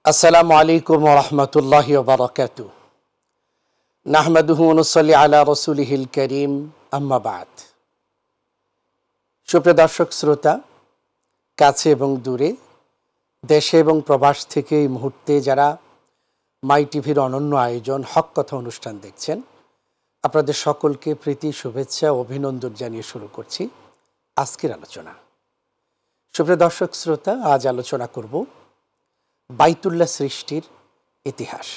আসসালামু আলাইকুম ওয়া রাহমাতুল্লাহি ওয়া বারাকাতুহু। নাহমাদুহু ওয়া নুসাল্লি আলা রাসূলিহিল কারীম, আম্মা বা'দ। সুপ্রিয় দর্শক শ্রোতা, কাছে এবং দূরে, দেশে এবং প্রবাস থেকে এই মুহূর্তে যারা মাই টিভির অনন্য আয়োজন হক কথা অনুষ্ঠান দেখছেন, আপনাদের সকলকে প্রীতি, শুভেচ্ছা ও অভিনন্দন জানিয়ে শুরু করছি আজকের আলোচনা। সুপ্রিয় দর্শক শ্রোতা, আজ আলোচনা করব বাইতুল্লাহ সৃষ্টির ইতিহাস।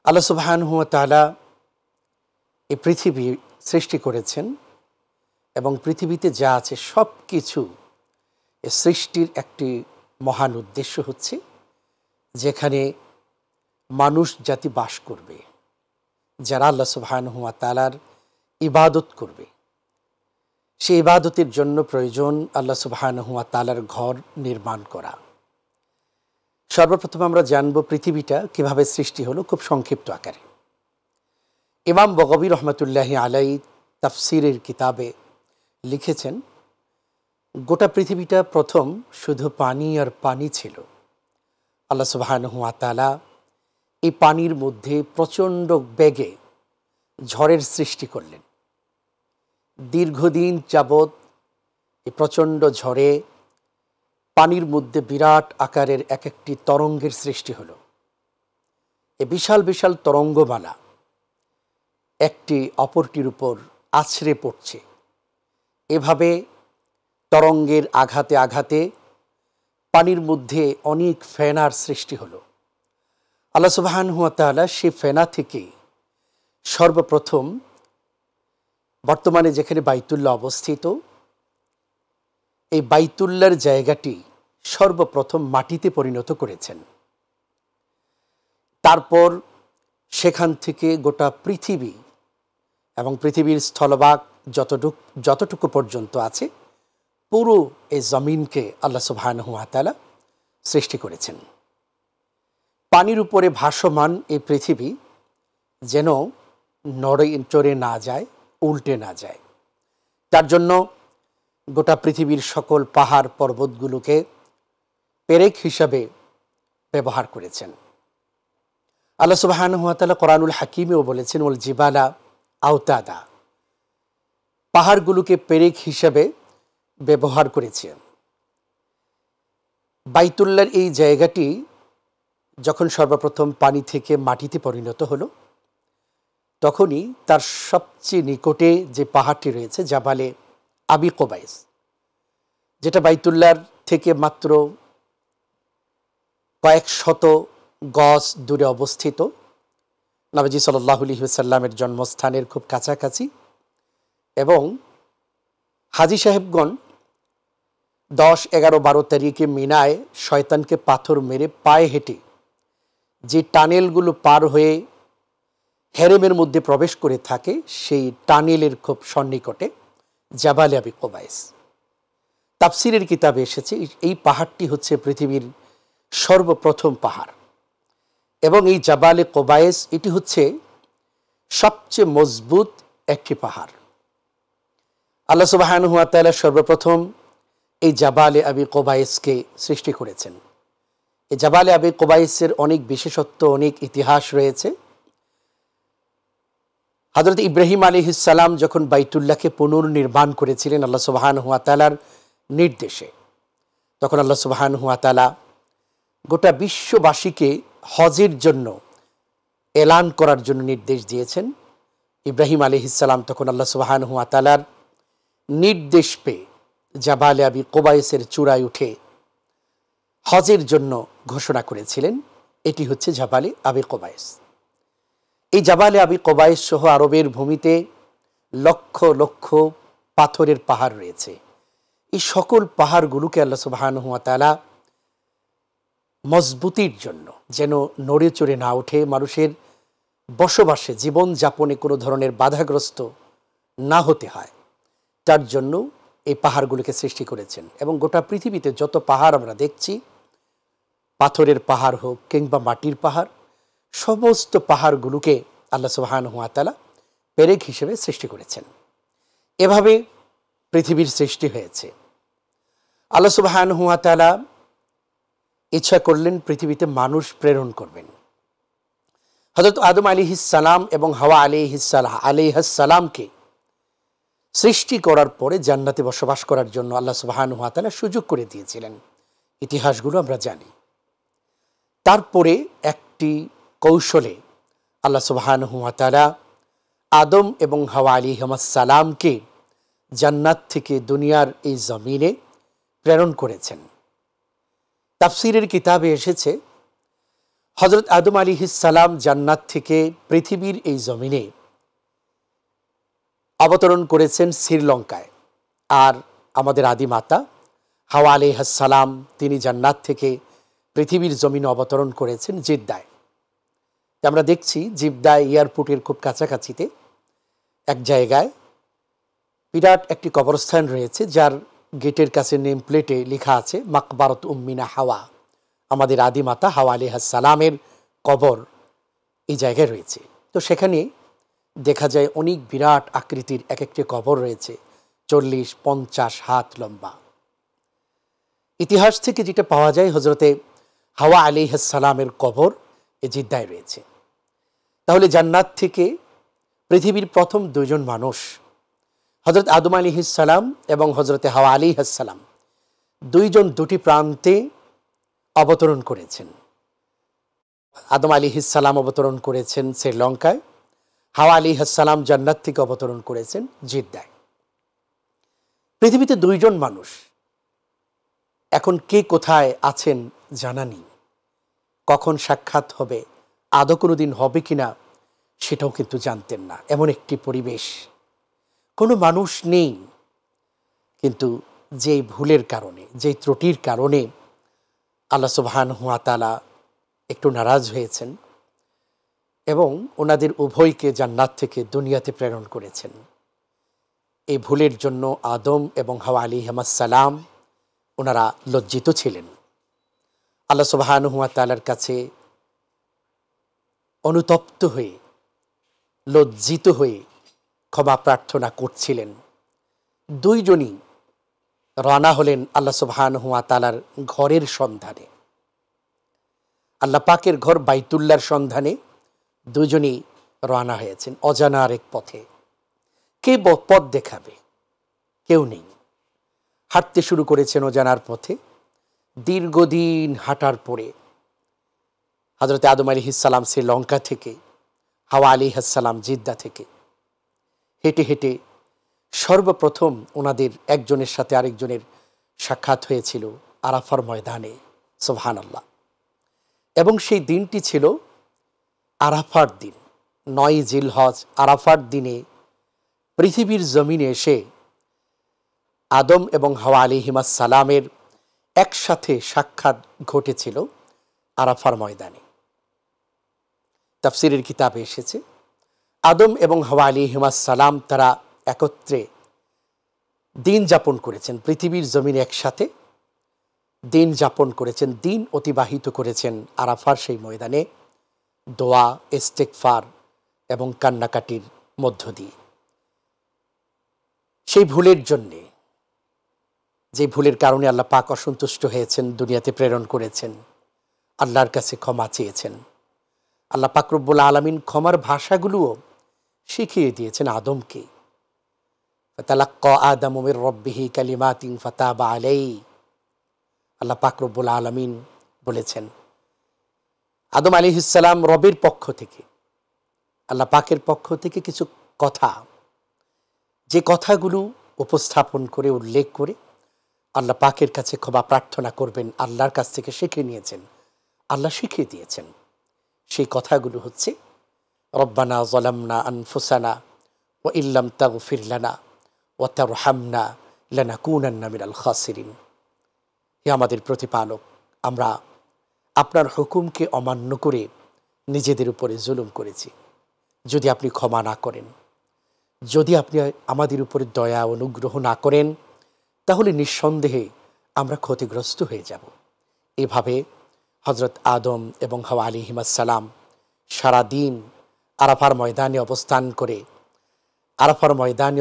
আল্লাহ সুবহানাহু ওয়া তাআলা এই পৃথিবী সৃষ্টি করেছেন এবং পৃথিবীতে যা আছে সব কিছু এই সৃষ্টির একটি মহান উদ্দেশ্য হচ্ছে যেখানে মানুষ জাতি বাস করবে, যারা আল্লাহ সুবহানাহু ওয়া তাআলার ইবাদত করবে। সেই ইবাদতের জন্য প্রয়োজন আল্লাহ সুবহানাহু ওয়া তাআলার ঘর নির্মাণ করা। সর্বপ্রথম আমরা জানব পৃথিবীটা কিভাবে সৃষ্টি হলো, খুব সংক্ষিপ্ত আকারে। ইমাম বগবী রহমতুল্লাহি আলাইহি তাফসিরের কিতাবে লিখেছেন, গোটা পৃথিবীটা প্রথম শুধু পানি আর পানি ছিল। আল্লাহ সুবহানাহু ওয়া তাআলা এই পানির মধ্যে প্রচণ্ড বেগে ঝড়ের সৃষ্টি করলেন। দীর্ঘদিন যাবৎ এই প্রচণ্ড ঝড়ে পানির মধ্যে বিরাট আকারের এক একটি তরঙ্গের সৃষ্টি হলো। এই বিশাল বিশাল তরঙ্গমালা একটি অপরটির উপর আছড়ে পড়ছে। এভাবে তরঙ্গের আঘাতে আঘাতে পানির মধ্যে অনেক ফেনার সৃষ্টি হলো। আল্লাহ সুবহানাহু ওয়া তাআলা সেই ফেনা থেকে সর্বপ্রথম বর্তমানে যেখানে বাইতুল্লাহ অবস্থিত, এই বাইতুল্লাহর জায়গাটি সর্বপ্রথম মাটিতে পরিণত করেছেন। তারপর সেখান থেকে গোটা পৃথিবী এবং পৃথিবীর স্থলভাগ যতটুকু পর্যন্ত আছে পুরো এই জমিনকে আল্লাহ সুবহানাহু ওয়া তাআলা সৃষ্টি করেছেন। পানির উপরে ভাসমান এই পৃথিবী যেন নড়ে চড়ে না যায়, উল্টে না যায়, তার জন্য গোটা পৃথিবীর সকল পাহাড় পর্বতগুলোকে পেরেক হিসাবে ব্যবহার করেছেন। আল্লাহ সুবহানাহু ওয়া তাআলা কোরআনুল হাকিমেও বলেছেন, ওয়াল জিবালা আওতাদা, পাহাড়গুলোকে পেরেক হিসাবে ব্যবহার করেছেন। বাইতুল্লাহর এই জায়গাটি যখন সর্বপ্রথম পানি থেকে মাটিতে পরিণত হলো, তখনই তার সবচেয়ে নিকটে যে পাহাড়টি রয়েছে জাবালে আবি কুবাইস, যেটা বাইতুল্লাহর থেকে মাত্র কয়েক শত গজ দূরে অবস্থিত, নবীজি সাল্লাল্লাহু আলাইহি ওয়াসাল্লামের জন্মস্থানের খুব কাছাকাছি। এবং হাজী সাহেবগণ 10, 11, 12 তারিখে মিনায় শয়তানকে পাথর মেরে পায়ে হেঁটে যে টানেলগুলো পার হয়ে হেরেমের মধ্যে প্রবেশ করে থাকে, সেই টানেলের খুব সন্নিকটে জাবালে আবি কুবাইস। তাফসিরের কিতাবে এসেছে এই পাহাড়টি হচ্ছে পৃথিবীর সর্বপ্রথম পাহাড় এবং এই জাবালে কুবাইস এটি হচ্ছে সবচেয়ে মজবুত একটি পাহাড়। আল্লাহ সুবহানাহু ওয়া তাআলা সর্বপ্রথম এই জাবালে আবি কুবাইসকে সৃষ্টি করেছেন। এই জাবালে আবি কুবাইসের অনেক বিশেষত্ব, অনেক ইতিহাস রয়েছে। হযরত ইব্রাহিম আলাইহিস সালাম যখন বাইতুল্লাহকে পুনর্নির্মাণ করেছিলেন আল্লাহ সুবহানাহু ওয়া তাআলার নির্দেশে, তখন আল্লাহ সুবহানাহু ওয়া তাআলা গোটা বিশ্ববাসীকে হজের জন্য এলান করার জন্য নির্দেশ দিয়েছেন। ইব্রাহিম আলাইহিস সালাম তখন আল্লাহ সুবহানাহু ওয়া তাআলার নির্দেশ পেয়ে জাবালে আবি কুবাইসের চূড়ায় উঠে হজের জন্য ঘোষণা করেছিলেন। এটি হচ্ছে জাবালে আবি কুবাইস। এই জাবালে আবি কুবাইস সহ আরবের ভূমিতে লক্ষ লক্ষ পাথরের পাহাড় রয়েছে। এই সকল পাহাড়গুলোকে আল্লাহ সুবহানাহু ওয়া তাআলা মজবুতির জন্য, যেন নড়ে চড়ে না ওঠে, মানুষের বসবাসে জীবন যাপনে কোনো ধরনের বাধাগ্রস্ত না হতে হয়, তার জন্য এই পাহাড়গুলোকে সৃষ্টি করেছেন। এবং গোটা পৃথিবীতে যত পাহাড় আমরা দেখছি, পাথরের পাহাড় হোক কিংবা মাটির পাহাড়, সমস্ত পাহাড়গুলোকে আল্লাহ সুবহানাহু ওয়া তাআলা পেরেক হিসেবে সৃষ্টি করেছেন। এভাবে পৃথিবীর সৃষ্টি হয়েছে। আল্লাহ সুবহানাহু ওয়া তাআলা ইচ্ছা করলেন পৃথিবীতে মানুষ প্রেরণ করবেন। হযরত আদম আলাইহিসসালাম এবং হাওয়া আলাইহিসসালামকে সৃষ্টি করার পরে জান্নাতে বসবাস করার জন্য আল্লাহ সুবহানাহু ওয়া তাআলা সুযোগ করে দিয়েছিলেন। ইতিহাসগুলো আমরা জানি। তারপরে একটি কৌশলে আল্লাহ সুবহানাহু ওয়া তাআলা আদম এবং হাওয়া আলাইহিসসালামকে জান্নাত থেকে দুনিয়ার এই জমিনে প্রেরণ করেছেন। তাফসীরের কিতাবে এসেছে হযরত আদম আলাইহিসসালাম জান্নাত থেকে পৃথিবীর এই জমিনে অবতরণ করেছেন শ্রীলঙ্কায়, আর আমাদের আদিমাতা হাওয়া আলাইহিসসালাম তিনি জান্নাত থেকে পৃথিবীর জমিনে অবতরণ করেছেন জিদ্দায়। আমরা দেখছি জিদ্দায় এয়ারপোর্টের খুব কাছাকাছিতে এক জায়গায় বিরাট একটি কবরস্থান রয়েছে, যার গেটের কাছে নেম প্লেটে লেখা আছে মাকবারত উম্মিনা হাওয়া, আমাদের আদিমাতা হাওয়া আলাইহিসসালামের কবর এই জায়গায় রয়েছে। তো সেখানে দেখা যায় অনেক বিরাট আকৃতির এক একটি কবর রয়েছে, 40-50 হাত লম্বা। ইতিহাস থেকে যেটা পাওয়া যায় হযরতে হাওয়া আলাইহিসসালামের কবর এই জিদ্দায় রয়েছে। তাহলে জান্নাত থেকে পৃথিবীর প্রথম দুইজন মানুষ হযরত আদম আলাইহিসসালাম এবং হযরতে হাওয়া আলাইহিসসালাম দুইজন দুটি প্রান্তে অবতরণ করেছেন। আদম আলাইহিসসালাম অবতরণ করেছেন শ্রীলঙ্কায়, হাওয়া আলাইহিসসালাম জান্নাত থেকে অবতরণ করেছেন জিদ্দায়। পৃথিবীতে দুইজন মানুষ, এখন কে কোথায় আছেন জানা নেই, কখন সাক্ষাৎ হবে, আদৌ কোনোদিন হবে কিনা সেটাও কিন্তু জানতেন না। এমন একটি পরিবেশ, কোনো মানুষ নেই। কিন্তু যেই ভুলের কারণে, যেই ত্রুটির কারণে আল্লাহ সুবহানাহু ওয়া তাআলা একটু নারাজ হয়েছেন এবং ওনাদের উভয়কে জান্নাত থেকে দুনিয়াতে প্রেরণ করেছেন, এই ভুলের জন্য আদম এবং হাওয়া আলাইহিসসালাম ওনারা লজ্জিত ছিলেন। আল্লাহ সুবহানাহু ওয়া তাআলার কাছে অনুতপ্ত হয়ে, লজ্জিত হয়ে ক্ষমা প্রার্থনা করছিলেন। দুইজনই রওনা হলেন আল্লাহ সুবহানাহু ওয়া তাআলার ঘরের সন্ধানে, আল্লাহ পাকের ঘর বাইতুল্লাহর সন্ধানে দুজনই রওনা হয়েছেন অজানার এক পথে। কে পথ দেখাবে? কেউ নেই। হাঁটতে শুরু করেছেন অজানার পথে। দীর্ঘদিন হাঁটার পরে হযরত আদম আলাইহিসসালাম শ্রীলঙ্কা থেকে, হাওয়া আলাইহিসসালাম জিদ্দা থেকে হেঁটে হেঁটে সর্বপ্রথম ওনাদের একজনের সাথে আরেকজনের সাক্ষাৎ হয়েছিল আরাফার ময়দানে। সুবহানাল্লাহ। এবং সেই দিনটি ছিল আরাফার দিন, 9 জিলহজ। আরাফার দিনে পৃথিবীর জমিনে এসে আদম এবং হাওয়া আলাইহিসসালামের একসাথে সাক্ষাৎ ঘটেছিল আরাফার ময়দানে। তাফসীরের কিতাবে এসেছে আদম এবং হাওয়া আলাইহিসসালাম তারা একত্রে দিন যাপন করেছেন, পৃথিবীর জমিনে একসাথে দিন যাপন করেছেন, দিন অতিবাহিত করেছেন আরাফার সেই ময়দানে দোয়া, ইস্তেগফার এবং কান্নাকাটির মধ্য দিয়ে। সেই ভুলের জন্যে, যে ভুলের কারণে আল্লাহ পাক অসন্তুষ্ট হয়েছেন, দুনিয়াতে প্রেরণ করেছেন, আল্লাহর কাছে ক্ষমা চেয়েছেন। আল্লাহ পাক রব্বুল আলামিন ক্ষমার ভাষাগুলোও শিখিয়ে দিয়েছেন আদমকে। ফাতালাক্কা আদামু মির রাব্বিহি কালিমাতিন ফাতাবা আলাইহি। আল্লাহ পাক রব্বুল আলামিন বলেছেন আদম আলাইহিসসালাম রবের পক্ষ থেকে, আল্লাহ পাকের পক্ষ থেকে কিছু কথা, যে কথাগুলো উপস্থাপন করে উল্লেখ করে আল্লাহ পাকের কাছে ক্ষমা প্রার্থনা করবেন, আল্লাহর কাছ থেকে শিখে নিয়েছেন, আল্লাহ শিখিয়ে দিয়েছেন। সেই কথাগুলো হচ্ছে রব্বানা যালামনা আনফুসানা ওয়া ইল্লাম তাগফির লানা ওয়া তারহামনা লানাকুনান্না মিনাল খাসিরিন। হে আমাদের প্রতিপালক, আমরা আপনার হুকুমকে অমান্য করে নিজেদের উপরে জুলুম করেছি। যদি আপনি ক্ষমা না করেন, যদি আপনি আমাদের উপরে দয়া অনুগ্রহ না করেন, তাহলে নিঃসন্দেহে আমরা ক্ষতিগ্রস্ত হয়ে যাব। এভাবে হযরত আদম এবং হাওয়া আলাইহিসসালাম সারাদিন আরাফার ময়দানে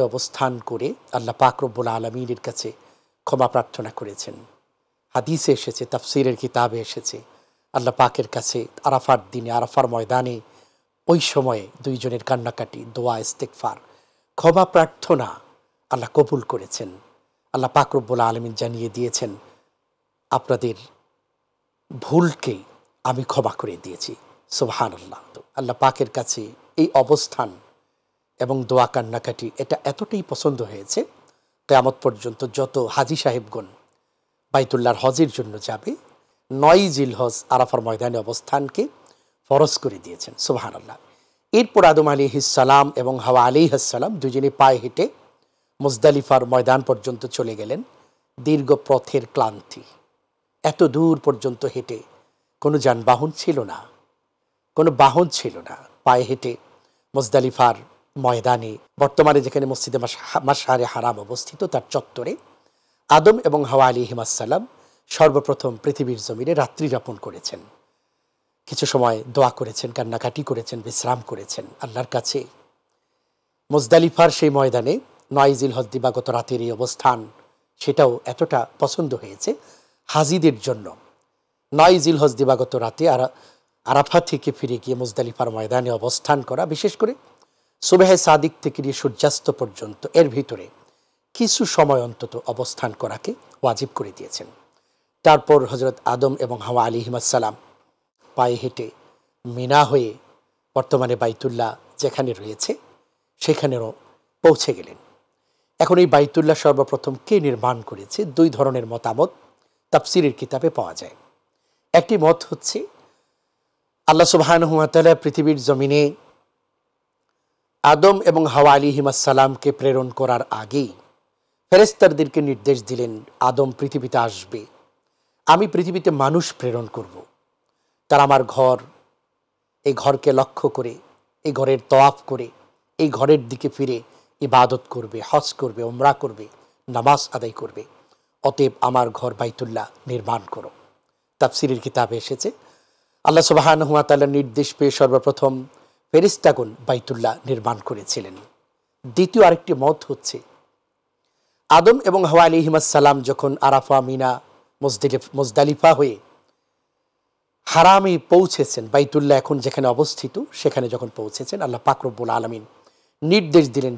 অবস্থান করে আল্লাহ পাক রব্বুল আলামিনের কাছে ক্ষমা প্রার্থনা করেছেন। হাদিসে এসেছে, তাফসিরের কিতাবে এসেছে, আল্লাহ পাকের কাছে আরাফার দিনে, আরাফার ময়দানে ওই সময়ে দুইজনের কান্নাকাটি, দোয়া, ইস্তেগফার, ক্ষমা প্রার্থনা আল্লাহ কবুল করেছেন। আল্লাহ পাক রব্বুল আলামিন জানিয়ে দিয়েছেন, আপনাদের ভুলকে আমি ক্ষমা করে দিয়েছি। সুবহানাল্লাহ। তো আল্লাহ পাকের কাছে এই অবস্থান এবং দোয়া কান্নাকাটি এটা এতটাই পছন্দ হয়েছে, কিয়ামত পর্যন্ত যত হাজী সাহেবগণ বাইতুল্লাহর হজের জন্য যাবে, 9 জিলহজ আরাফার ময়দানে অবস্থানকে ফরজ করে দিয়েছেন। সুবহানাল্লাহ। এরপর আদম আলাইহিস সালাম এবং হাওয়া আলাইহিস সালাম দুজনে পায়ে হেঁটে মুজদালিফার ময়দান পর্যন্ত চলে গেলেন। দীর্ঘ পথের ক্লান্তি, এত দূর পর্যন্ত হেঁটে, কোনো যানবাহন ছিল না, কোনো বাহন ছিল না, পায়ে হেঁটে মুজদালিফার ময়দানে, বর্তমানে যেখানে মসজিদে মাশআরে হারাম অবস্থিত, তার চত্বরে আদম এবং হাওয়া আলাইহিস সালাম সর্বপ্রথম পৃথিবীর জমিনে রাত্রি যাপন করেছেন। কিছু সময় দোয়া করেছেন, কান্নাকাটি করেছেন, বিশ্রাম করেছেন আল্লাহর কাছে। মুজদালিফার সেই ময়দানে 9 জিলহজ দিবাগত রাতের এই অবস্থান, সেটাও এতটা পছন্দ হয়েছে হাজিদের জন্য। 9 জিলহজ দিবাগত রাতে আরাফা থেকে ফিরে গিয়ে মুজদালিফার ময়দানে অবস্থান করা, বিশেষ করে সুবহে সাদিক থেকে নিয়ে সূর্যাস্ত পর্যন্ত এর ভিতরে কিছু সময় অন্তত অবস্থান করাকে ওয়াজিব করে দিয়েছেন। তারপর হজরত আদম এবং হাওয়া আলাইহিস সালাম পায়ে হেঁটে মিনা হয়ে বর্তমানে বাইতুল্লাহ যেখানে রয়েছে সেখানেও পৌঁছে গেলেন। এখন এই বাইতুল্লাহ সর্বপ্রথম কে নির্মাণ করেছে, 2 ধরনের মতামত তাফসিরের কিতাবে পাওয়া যায়। একটি মত হচ্ছে, আল্লাহ সুবহানাহু ওয়া তাআলা পৃথিবীর জমিনে আদম এবং হাওয়া আলাইহিস সালামকে প্রেরণ করার আগেই ফেরেশতাদেরকে নির্দেশ দিলেন, আদম পৃথিবীতে আসবে, আমি পৃথিবীতে মানুষ প্রেরণ করব, তারা আমার ঘর, এই ঘরকে লক্ষ্য করে, এই ঘরের তওয়াফ করে, এই ঘরের দিকে ফিরে ইবাদত করবে, হজ করবে, উমরা করবে, নামাজ আদায় করবে, অতএব আমার ঘর বাইতুল্লাহ নির্মাণ করো। তাফসিরের কিতাবে এসেছে, আল্লাহ সুবহানাহু ওয়া তাআলার নির্দেশ পেয়ে সর্বপ্রথম ফেরেশতাগণ বাইতুল্লাহ নির্মাণ করেছিলেন। দ্বিতীয় আরেকটি মত হচ্ছে, আদম এবং হাওয়া আলাইহিস সালাম যখন আরাফা, মিনা, মুজদালিফা হয়ে হারামে পৌঁছেছেন, বাইতুল্লাহ এখন যেখানে অবস্থিত সেখানে যখন পৌঁছেছেন, আল্লাহ পাক রব্বুল আলামিন নির্দেশ দিলেন,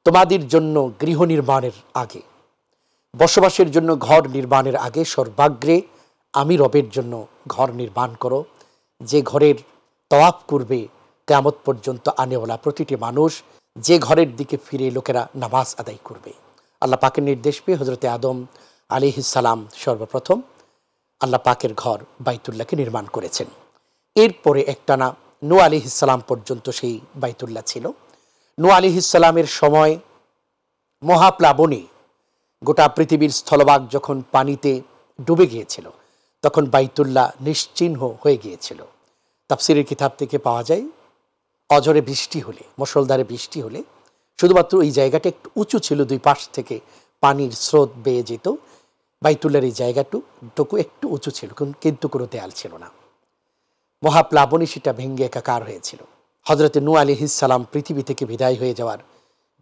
তোমাদের জন্য গৃহ নির্মাণের আগে, বসবাসের জন্য ঘর নির্মাণের আগে সর্বাগ্রে আমি রবের জন্য ঘর নির্মাণ করো, যে ঘরের তওয়াফ করবে কিয়ামত পর্যন্ত আনেওয়ালা প্রতিটি মানুষ, যে ঘরের দিকে ফিরে লোকেরা নামাজ আদায় করবে। আল্লাহ পাকের নির্দেশ পেয়ে হজরতে আদম আলাইহিস সালাম সর্বপ্রথম আল্লাহ পাকের ঘর বাইতুল্লাহকে নির্মাণ করেছেন। এরপরে একটানা নূহ আলাইহিস সালাম পর্যন্ত সেই বাইতুল্লাহ ছিল। নূহ আলাইহিস সালামের সময় মহাপ্লাবনে গোটা পৃথিবীর স্থলভাগ যখন পানিতে ডুবে গিয়েছিল, তখন বাইতুল্লাহ নিশ্চিহ্ন হয়ে গিয়েছিল। তাফসিরের কিতাব থেকে পাওয়া যায়, অঝরে বৃষ্টি হলে, মুষলধারে বৃষ্টি হলে শুধুমাত্র এই জায়গাটা একটু উঁচু ছিল, 2 পাশ থেকে পানির স্রোত বেয়ে যেত, বাইতুল্লাহর এই জায়গাটুকু একটু উঁচু ছিল, কিন্তু কোনো দেয়াল ছিল না। মহাপ্লাবনে সেটা ভেঙ্গে একাকার হয়েছিল। হজরতে নূহ আলাইহিস সালাম পৃথিবী থেকে বিদায় হয়ে যাওয়ার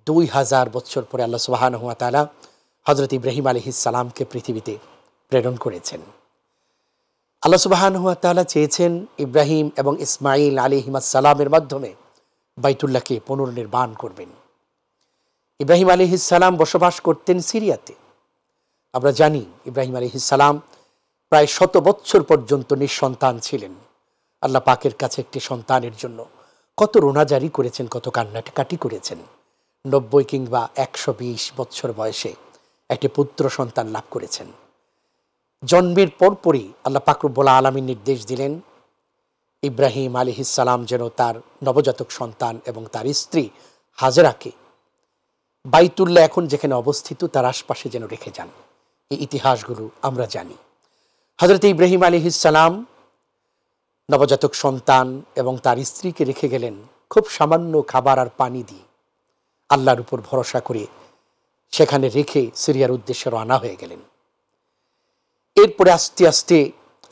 2000 বছর পরে আল্লাহ সুবহানাহু ওয়া তাআলা হজরত ইব্রাহিম আলাইহিস সালামকে পৃথিবীতে প্রেরণ করেছেন। আল্লাহ সুবহানাহু ওয়া তাআলা চেয়েছেন ইব্রাহিম এবং ইসমাইল আলাইহিস সালামের মাধ্যমে বাইতুল্লাহকে পুনর্নির্মাণ করবেন। ইব্রাহিম আলাইহিস সালাম বসবাস করতেন সিরিয়াতে। আমরা জানি ইব্রাহিম আলাইহিস সালাম প্রায় 100 বছর পর্যন্ত নিঃসন্তান ছিলেন। আল্লাহ পাকের কাছে একটি সন্তানের জন্য কত রোনাজারি করেছেন, কত কান্নাকাটি করেছেন। 90 কিংবা 120 বছর বয়সে একটি পুত্র সন্তান লাভ করেছেন। জন্মের পরপরই আল্লাহ পাক রব্বুল আলামিন নির্দেশ দিলেন, ইব্রাহিম আলাইহিস সালাম যেন তার নবজাতক সন্তান এবং তার স্ত্রী হাজেরাকে বাইতুল্লাহ এখন যেখানে অবস্থিত তার আশপাশে যেন রেখে যান। এই ইতিহাসগুলো আমরা জানি। হযরত ইব্রাহিম আলাইহিস সালাম নবজাতক সন্তান এবং তার স্ত্রীকে রেখে গেলেন খুব সামান্য খাবার আর পানি দিয়ে, আল্লাহর উপর ভরসা করে সেখানে রেখে সিরিয়ার উদ্দেশ্যে রওনা হয়ে গেলেন। এরপরে আস্তে আস্তে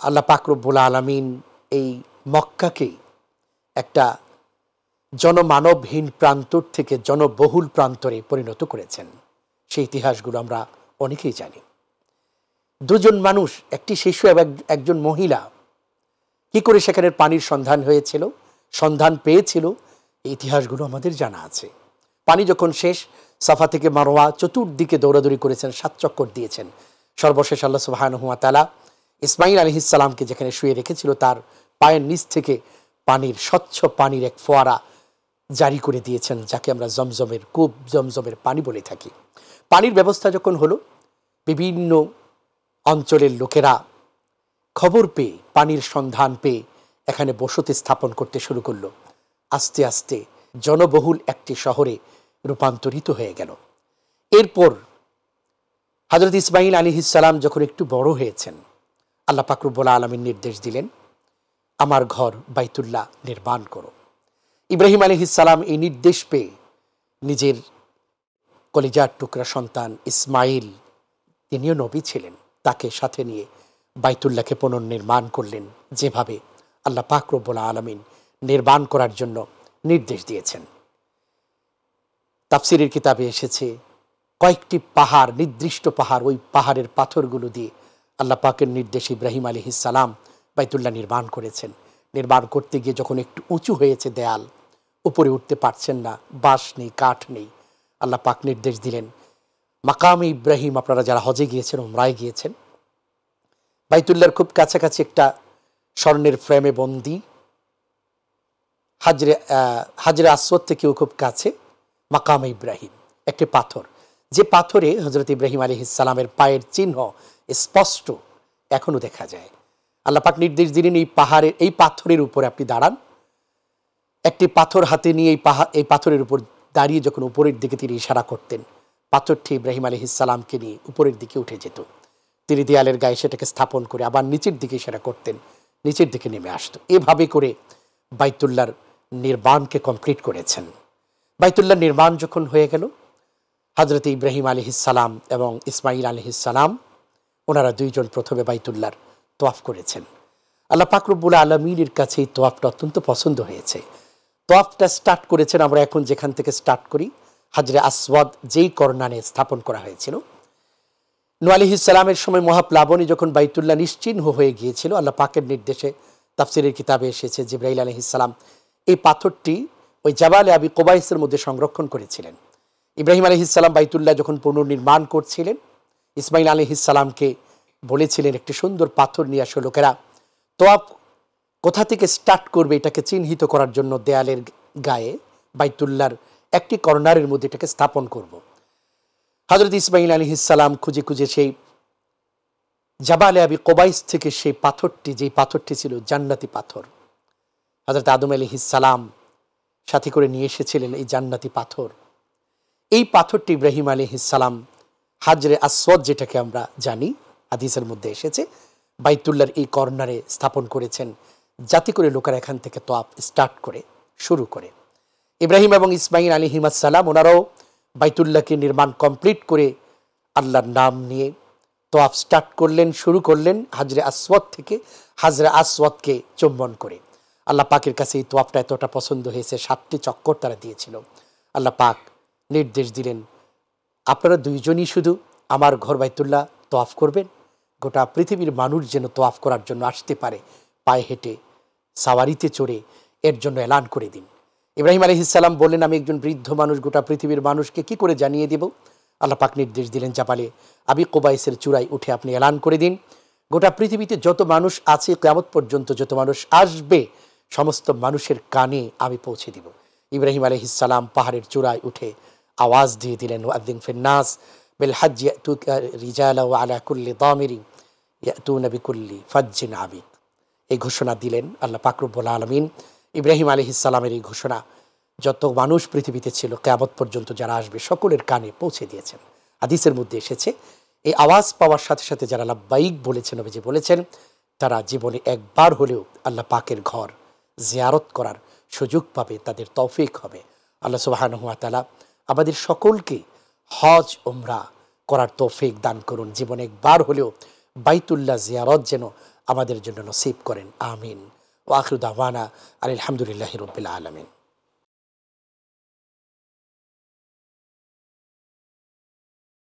আল্লাহ পাক রব্বুল আলামিন এই মক্কাকে একটা জনমানবহীন প্রান্তর থেকে জনবহুল প্রান্তরে পরিণত করেছেন। সেই ইতিহাসগুলো আমরা অনেকেই জানি। দুজন মানুষ, একটি শিশু এবং একজন মহিলা, কি করে সেখানে পানির সন্ধান পেয়েছিল, এই ইতিহাসগুলো আমাদের জানা আছে। পানি যখন শেষ, সাফা থেকে মারওয়া চতুর্দিকে দৌড়াদৌড়ি করেছেন, 7 চক্কর দিয়েছেন। সর্বশেষ আল্লাহ সুবহানাহু ওয়া তাআলা ইসমাঈল আলাইহিস সালামকে যেখানে শুয়ে রেখেছিল তার পায়ের নিচ থেকে স্বচ্ছ পানির এক ফোয়ারা জারি করে দিয়েছেন, যাকে আমরা জমজমের কূপ, জমজমের পানি বলে থাকি। পানির ব্যবস্থা যখন হলো, বিভিন্ন অঞ্চলের লোকেরা খবর পেয়ে, পানির সন্ধান পেয়ে এখানে বসতি স্থাপন করতে শুরু করলো। আস্তে আস্তে জনবহুল একটি শহরে রূপান্তরিত হয়ে গেল। এরপর হযরত ইসমাঈল আলাইহিস সালাম যখন একটু বড় হয়েছেন, আল্লাহ পাক রব্বুল আলামিন নির্দেশ দিলেন, আমার ঘর বাইতুল্লাহ নির্মাণ করো। ইব্রাহিম আলাইহিস সালাম এই নির্দেশ পেয়ে নিজের কলিজার টুকরা সন্তান ইসমাঈল, তিনিও নবী ছিলেন, তাকে সাথে নিয়ে বাইতুল্লাহকে পুনর্নির্মাণ করলেন, যেভাবে আল্লাহ পাক রব্বুল আলামিন নির্মাণ করার জন্য নির্দেশ দিয়েছেন। তাফসীরের কিতাবে এসেছে কয়েকটি পাহাড়, নির্দিষ্ট পাহাড়, ওই পাহাড়ের পাথরগুলো দিয়ে আল্লাহ পাকের নির্দেশে ইব্রাহিম আলাইহিস সালাম বাইতুল্লাহ নির্মাণ করেছেন। নির্মাণ করতে গিয়ে যখন একটু উঁচু হয়েছে দেয়াল, উপরে উঠতে পারছেন না, বাঁশ নেই, কাঠ নেই, আল্লাহ পাক নির্দেশ দিলেন, মাকামে ইব্রাহিম, আপনারা যারা হজে গিয়েছেন, উমরায় গিয়েছেন, বাইতুল্লাহর খুব কাছাকাছি একটা স্বর্ণের ফ্রেমে বন্দি, হাজরে আসওয়াদ থেকেও খুব কাছে মাকামে ইব্রাহিম, একটি পাথর, যে পাথরে হযরত ইব্রাহিম আলাইহিস সালামের পায়ের চিহ্ন স্পষ্ট এখনো দেখা যায়। আল্লাহ পাক নির্দেশ দিলেন, এই পাথরের উপরে আপনি দাঁড়ান। একটি পাথর হাতে নিয়ে এই পাথরের উপর দাঁড়িয়ে যখন উপরের দিকে তিনি ইশারা করতেন, পাথরটি ইব্রাহিম আলাইহিস সালামকে নিয়ে উপরের দিকে উঠে যেত। তিনি দেয়ালের গায়ে সেটাকে স্থাপন করে আবার নিচের দিকে ইশারা করতেন, নিচের দিকে নেমে আসতো। এভাবে করে বাইতুল্লাহর নির্মাণকে কমপ্লিট করেছেন। বাইতুল্লাহ নির্মাণ যখন হয়ে গেল, হযরত ইব্রাহিম আলাইহিস সালাম এবং ইসমাঈল আলাইহিস সালাম, ওনারা দুইজন প্রথমে বাইতুল্লাহর তোয়াফ করেছেন। আল্লাহ পাক রব্বুল আলামিনের কাছে এই তোয়াফটা অত্যন্ত পছন্দ হয়েছে। তোয়াফটা স্টার্ট করেছেন, আমরা এখন যেখান থেকে স্টার্ট করি, হাজরে আসওয়াদ যেই কর্নারে স্থাপন করা হয়েছিল। নূহ আলাইহিস সালামের সময় মহাপ্লাবনে যখন বাইতুল্লাহ নিশ্চিহ্ন হয়ে গিয়েছিল, আল্লাহ পাকের নির্দেশে তাফসীরের কিতাবে এসেছে জিবরাইল আলাইহিস সালাম এই পাথরটি ওই জাবালে আবি কুবাইসের মধ্যে সংরক্ষণ করেছিলেন। ইব্রাহিম আলাইহিস সালাম বাইতুল্লাহ যখন পুনর্নির্মাণ করছিলেন, ইসমাঈল আলাইহিস সালামকে বলেছিলেন একটি সুন্দর পাথর নিয়ে আসো, লোকেরা তোয়াফ কোথা থেকে স্টার্ট করবে এটাকে চিহ্নিত করার জন্য দেয়ালের গায়ে বাইতুল্লাহর একটি কর্নারের মধ্যে এটাকে স্থাপন করব। হযরত ইসমাঈল আলাইহিস সালাম খুঁজে খুঁজে সেই জাবালে আবি কুবাইস থেকে সেই পাথরটি, যেই পাথরটি ছিল জান্নাতি পাথর, হযরত আদম আলাইহিস সালাম সাথে করে নিয়ে এসেছিলেন এই জান্নাতি পাথর। এই পাথরটি ইব্রাহিম আলাইহিস সালাম হাজরে আসওয়াদ, যেটাকে আমরা জানি, হাদিসের মধ্যে এসেছে, বাইতুল্লাহর এই কর্নারে স্থাপন করেছেন, যাতে করে লোকেরা এখান থেকে তোয়াফ স্টার্ট করে শুরু করে। ইব্রাহিম এবং ইসমাঈল আলাইহিস সালাম ওনারাও বাইতুল্লাহকে নির্মাণ কমপ্লিট করে আল্লাহর নাম নিয়ে তোয়াফ স্টার্ট করলেন, শুরু করলেন হাজরে আসওয়াদ থেকে, হাজরে আসওয়াদকে চুম্বন করে। আল্লাহ পাকের কাছে এই তোয়াফটা এতটা পছন্দ হয়েছে, 7টি চক্কর তারা দিয়েছিল। আল্লাহ পাক নির্দেশ দিলেন, আপনারা দুইজনই শুধু আমার ঘর বাইতুল্লাহ তোয়াফ করবেন, গোটা পৃথিবীর মানুষ যেন তোয়াফ করার জন্য আসতে পারে, পায়ে হেঁটে, সাওয়ারিতে চড়ে, এর জন্য এলান করে দিন। ইব্রাহিম আলাইহিস সালাম বললেন, আমি একজন বৃদ্ধ মানুষ, গোটা পৃথিবীর মানুষকে কি করে জানিয়ে দেব? আল্লাহ পাক নির্দেশ দিলেন, জাবালে আবি কুবাইসের চূড়ায় উঠে আপনি এলান করে দিন, গোটা পৃথিবীতে যত মানুষ আছে, কিয়ামত পর্যন্ত যত মানুষ আসবে, সমস্ত মানুষের কানে আমি পৌঁছে দিব। ইব্রাহিম আলাইহিস সালাম পাহাড়ের চূড়ায় উঠে আওয়াজ দিয়ে দিলেন, ওয়াযিন ফিন্নাস বিল হজ্জ ইয়াতুকা রিজালা ওয়া আলা কুল্লি দামিরিন ইয়াতুনা বিকুল্লি ফাজ্জিন আমিক। এই ঘোষণা দিলেন আল্লাহ পাক রব্বুল আলামিন। ইব্রাহিম আলাইহিস সালামের এই ঘোষণা যত মানুষ পৃথিবীতে ছিল, কিয়ামত পর্যন্ত যারা আসবে, সকলের কানে পৌঁছে দিয়েছেন। হাদিসের মধ্যে এসেছে, এই আওয়াজ পাওয়ার সাথে সাথে যারা লাব্বাইক বলেছেন, নবীজি বলেছেন, তারা জীবনে একবার হলেও আল্লাহ পাকের ঘর জিয়ারত করার সুযোগ পাবে, তাদের তৌফিক হবে। আল্লাহ সুবহানাহু ওয়া তাআলা আমাদের সকলকে হজ উমরা করার তৌফিক দান করুন। জীবনে একবার হলেও বাইতুল্লাহ জিয়ারত যেন আমাদের জন্য নসিব করেন, আমিন। ওয়া আখিরু দাওয়ানা আলহামদুলিল্লাহি রাব্বিল আলামিন।